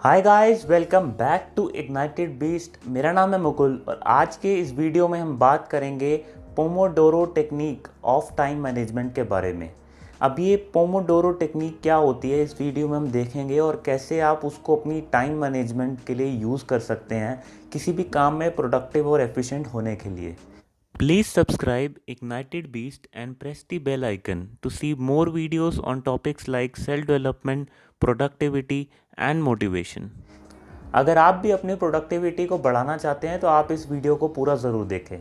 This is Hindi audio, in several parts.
Hi guys, welcome back to Ignited Beast. मेरा नाम है मुकुल और आज के इस वीडियो में हम बात करेंगे Pomodoro technique of time management के बारे में। अब ये पोमोडोरो टेक्निक क्या होती है इस वीडियो में हम देखेंगे और कैसे आप उसको अपनी टाइम मैनेजमेंट के लिए यूज़ कर सकते हैं किसी भी काम में प्रोडक्टिव और एफिशिएंट होने के लिए। Please subscribe Ignited Beast and press the bell icon to see more videos on topics like self-development, productivity and motivation. अगर आप भी अपनी प्रोडक्टिविटी को बढ़ाना चाहते हैं तो आप इस वीडियो को पूरा ज़रूर देखें।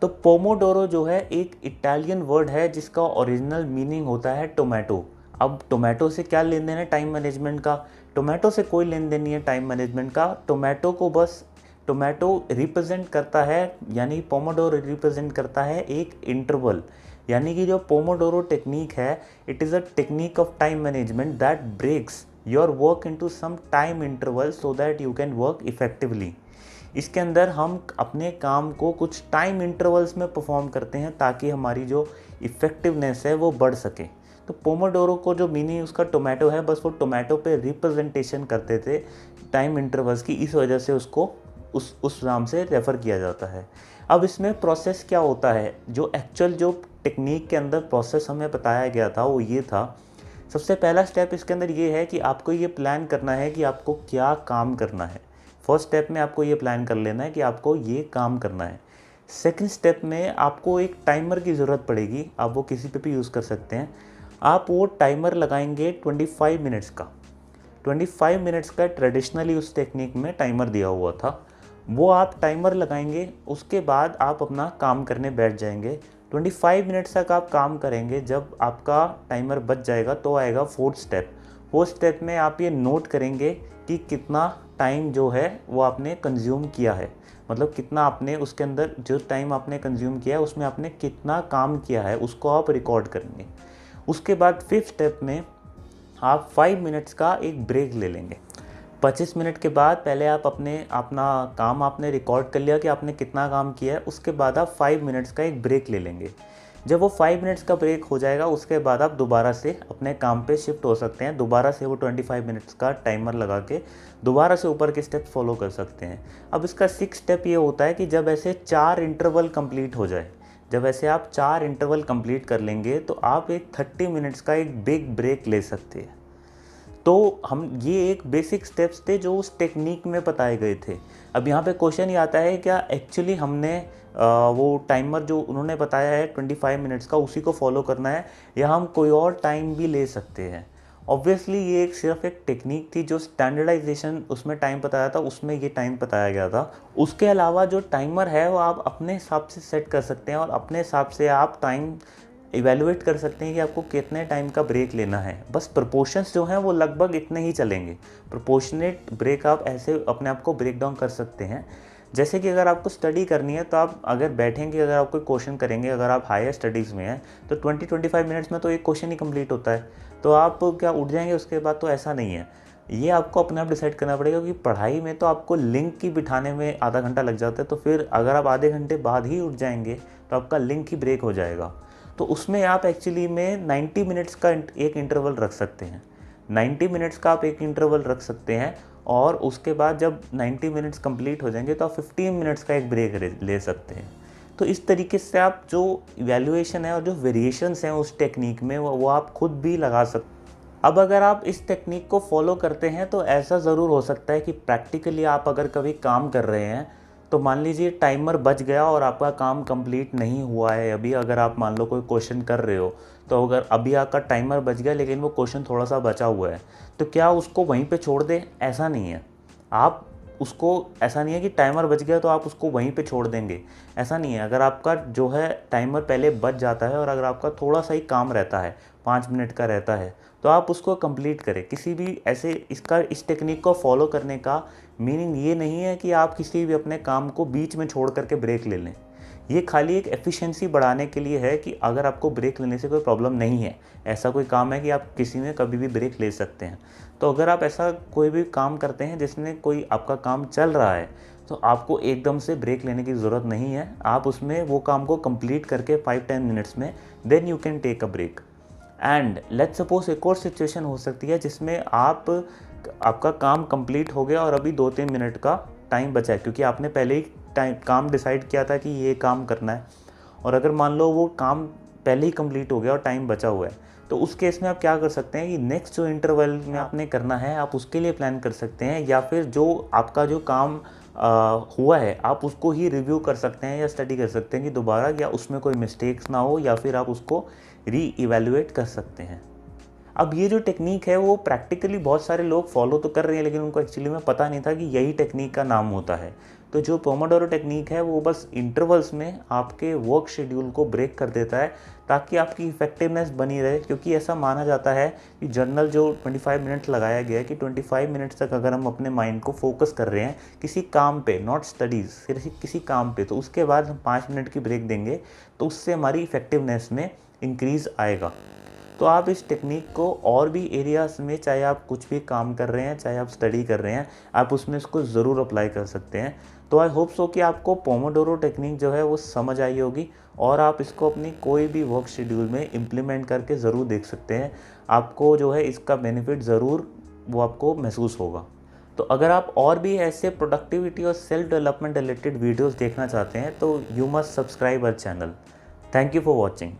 तो पोमोडोरो जो है एक इटालियन वर्ड है जिसका ओरिजिनल मीनिंग होता है टोमेटो। अब टोमेटो से क्या लेन देन है टाइम मैनेजमेंट का? टोमेटो से कोई लेन देन नहीं है टाइम मैनेजमेंट का। टोमेटो रिप्रेजेंट करता है, यानी पोमोडोरो रिप्रेजेंट करता है एक इंटरवल। यानी कि जो पोमोडोरो टेक्निक है, it is a technique of time management that breaks your work into some time interval so that you can work effectively. इसके अंदर हम अपने काम को कुछ टाइम इंटरवल्स में परफॉर्म करते हैं ताकि हमारी जो इफ़ेक्टिवनेस है वो बढ़ सके। तो पोमोडोरो को जो मीनिंग उसका टोमेटो है, बस वो टोमेटो पे रिप्रेजेंटेशन करते थे टाइम इंटरवल्स की, इस वजह से उसको उस नाम से रेफ़र किया जाता है। अब इसमें प्रोसेस क्या होता है, जो एक्चुअल जो टेक्निक के अंदर प्रोसेस हमें बताया गया था वो ये था। सबसे पहला स्टेप इसके अंदर ये है कि आपको ये प्लान करना है कि आपको क्या काम करना है। फर्स्ट स्टेप में आपको ये प्लान कर लेना है कि आपको ये काम करना है। सेकंड स्टेप में आपको एक टाइमर की ज़रूरत पड़ेगी, आप वो किसी पे भी यूज़ कर सकते हैं। आप वो टाइमर लगाएंगे 25 मिनट्स का। 25 मिनट्स का ट्रेडिशनली उस टेक्निक में टाइमर दिया हुआ था, वो आप टाइमर लगाएंगे। उसके बाद आप अपना काम करने बैठ जाएंगे। 25 मिनट्स तक आप काम करेंगे। जब आपका टाइमर बच जाएगा तो आएगा फोर्थ स्टेप। फोर्थ स्टेप में आप ये नोट करेंगे कि कितना टाइम जो है वो आपने कंज्यूम किया है, मतलब कितना आपने उसके अंदर जो टाइम आपने कंज्यूम किया है उसमें आपने कितना काम किया है, उसको आप रिकॉर्ड करेंगे। उसके बाद फिफ्थ स्टेप में आप 5 मिनट्स का एक ब्रेक ले लेंगे। 25 मिनट के बाद पहले आप अपना काम आपने रिकॉर्ड कर लिया कि आपने कितना काम किया है, उसके बाद आप 5 मिनट्स का एक ब्रेक ले लेंगे। जब वो 5 मिनट्स का ब्रेक हो जाएगा उसके बाद आप दोबारा से अपने काम पे शिफ्ट हो सकते हैं। दोबारा से वो 25 मिनट्स का टाइमर लगा के दोबारा से ऊपर के स्टेप फॉलो कर सकते हैं। अब इसका 6 स्टेप ये होता है कि जब ऐसे 4 इंटरवल कंप्लीट हो जाए, जब ऐसे आप 4 इंटरवल कंप्लीट कर लेंगे तो आप एक 30 मिनट्स का एक बिग ब्रेक ले सकते हैं। तो हम ये एक बेसिक स्टेप्स थे जो उस टेक्निक में बताए गए थे। अब यहाँ पे क्वेश्चन ये आता है, क्या एक्चुअली हमने वो टाइमर जो उन्होंने बताया है 25 मिनट्स का उसी को फॉलो करना है, या हम कोई और टाइम भी ले सकते हैं? ऑब्वियसली ये सिर्फ एक टेक्निक थी। जो स्टैंडर्डाइजेशन उसमें टाइम बताया था उसमें ये टाइम बताया गया था। उसके अलावा जो टाइमर है वो आप अपने हिसाब से सेट कर सकते हैं और अपने हिसाब से आप टाइम इवेलुएट कर सकते हैं कि आपको कितने टाइम का ब्रेक लेना है। बस प्रोपोर्शंस जो हैं वो लगभग इतने ही चलेंगे। प्रोपोर्शनेट ब्रेक आप ऐसे अपने आप को ब्रेक डाउन कर सकते हैं। जैसे कि अगर आपको स्टडी करनी है तो आप अगर बैठेंगे, अगर आप कोई क्वेश्चन करेंगे, अगर आप हायर स्टडीज़ में हैं तो 20-25 मिनट्स में तो एक क्वेश्चन ही कंप्लीट होता है। तो आप क्या उठ जाएंगे उसके बाद? तो ऐसा नहीं है। ये आपको अपने आप डिसाइड करना पड़ेगा कि पढ़ाई में तो आपको लिंक ही बिठाने में आधा घंटा लग जाता है, तो फिर अगर आप आधे घंटे बाद ही उठ जाएंगे तो आपका लिंक ही ब्रेक हो जाएगा। तो उसमें आप एक्चुअली में 90 मिनट्स का एक इंटरवल रख सकते हैं। 90 मिनट्स का आप एक इंटरवल रख सकते हैं और उसके बाद जब 90 मिनट्स कंप्लीट हो जाएंगे तो आप 15 मिनट्स का एक ब्रेक ले सकते हैं। तो इस तरीके से आप जो इवैल्यूएशन है और जो वेरिएशंस हैं उस टेक्निक में वो आप खुद भी लगा सकते हैं। अब अगर आप इस टेक्निक को फॉलो करते हैं तो ऐसा ज़रूर हो सकता है कि प्रैक्टिकली आप अगर कभी काम कर रहे हैं तो मान लीजिए टाइमर बच गया और आपका काम कंप्लीट नहीं हुआ है अभी। अगर आप मान लो कोई क्वेश्चन कर रहे हो तो अगर अभी आपका टाइमर बच गया लेकिन वो क्वेश्चन थोड़ा सा बचा हुआ है, तो क्या उसको वहीं पे छोड़ दें? ऐसा नहीं है। आप उसको ऐसा नहीं है कि टाइमर बच गया तो आप उसको वहीं पे छोड़ देंगे, ऐसा नहीं है। अगर आपका जो है टाइमर पहले बच जाता है और अगर आपका थोड़ा सा ही काम रहता है, 5 मिनट का रहता है, तो आप उसको कंप्लीट करें। किसी भी ऐसे इस टेक्निक को फॉलो करने का मीनिंग ये नहीं है कि आप किसी भी अपने काम को बीच में छोड़ करके ब्रेक ले लें। ये खाली एक एफिशिएंसी बढ़ाने के लिए है कि अगर आपको ब्रेक लेने से कोई प्रॉब्लम नहीं है, ऐसा कोई काम है कि आप किसी में कभी भी ब्रेक ले सकते हैं, तो अगर आप ऐसा कोई भी काम करते हैं जिसमें कोई आपका काम चल रहा है तो आपको एकदम से ब्रेक लेने की ज़रूरत नहीं है। आप उसमें वो काम को कंप्लीट करके 5-10 मिनट्स में then you can take a break. And let's suppose एक और सिचुएशन हो सकती है जिसमें आप आपका काम कंप्लीट हो गया और अभी 2-3 मिनट का टाइम बचा है, क्योंकि आपने पहले ही काम डिसाइड किया था कि ये काम करना है। और अगर मान लो वो काम पहले ही कंप्लीट हो गया और टाइम बचा हुआ है, तो उस केस में आप क्या कर सकते हैं कि नेक्स्ट जो इंटरवल में आपने करना है आप उसके लिए प्लान कर सकते हैं, या फिर जो आपका जो काम हुआ है आप उसको ही रिव्यू कर सकते हैं या स्टडी कर सकते हैं कि दोबारा या उसमें कोई मिस्टेक्स ना हो, या फिर आप उसको री इवैल्यूएट कर सकते हैं। अब ये जो टेक्निक है वो प्रैक्टिकली बहुत सारे लोग फॉलो तो कर रहे हैं, लेकिन उनको एक्चुअली में पता नहीं था कि यही टेक्निक का नाम होता है। तो जो पोमोडोरो टेक्निक है वो बस इंटरवल्स में आपके वर्क शेड्यूल को ब्रेक कर देता है, ताकि आपकी इफेक्टिवनेस बनी रहे। क्योंकि ऐसा माना जाता है कि जनरल जो 25 मिनट लगाया गया है कि 25 मिनट्स तक अगर हम अपने माइंड को फोकस कर रहे हैं किसी काम पे, नॉट स्टडीज़, सिर्फ किसी काम पे, तो उसके बाद हम 5 मिनट की ब्रेक देंगे तो उससे हमारी इफेक्टिवनेस में इंक्रीज़ आएगा। तो आप इस टेक्निक को और भी एरियाज़ में, चाहे आप कुछ भी काम कर रहे हैं, चाहे आप स्टडी कर रहे हैं, आप उसमें इसको ज़रूर अप्लाई कर सकते हैं। तो आई होप सो कि आपको पोमोडोरो टेक्निक जो है वो समझ आई होगी, और आप इसको अपनी कोई भी वर्क शेड्यूल में इम्प्लीमेंट करके ज़रूर देख सकते हैं। आपको जो है इसका बेनिफिट ज़रूर वो आपको महसूस होगा। तो अगर आप और भी ऐसे प्रोडक्टिविटी और सेल्फ डेवलपमेंट रिलेटेड वीडियोज़ देखना चाहते हैं तो you must subscribe our channel. Thank you for watching.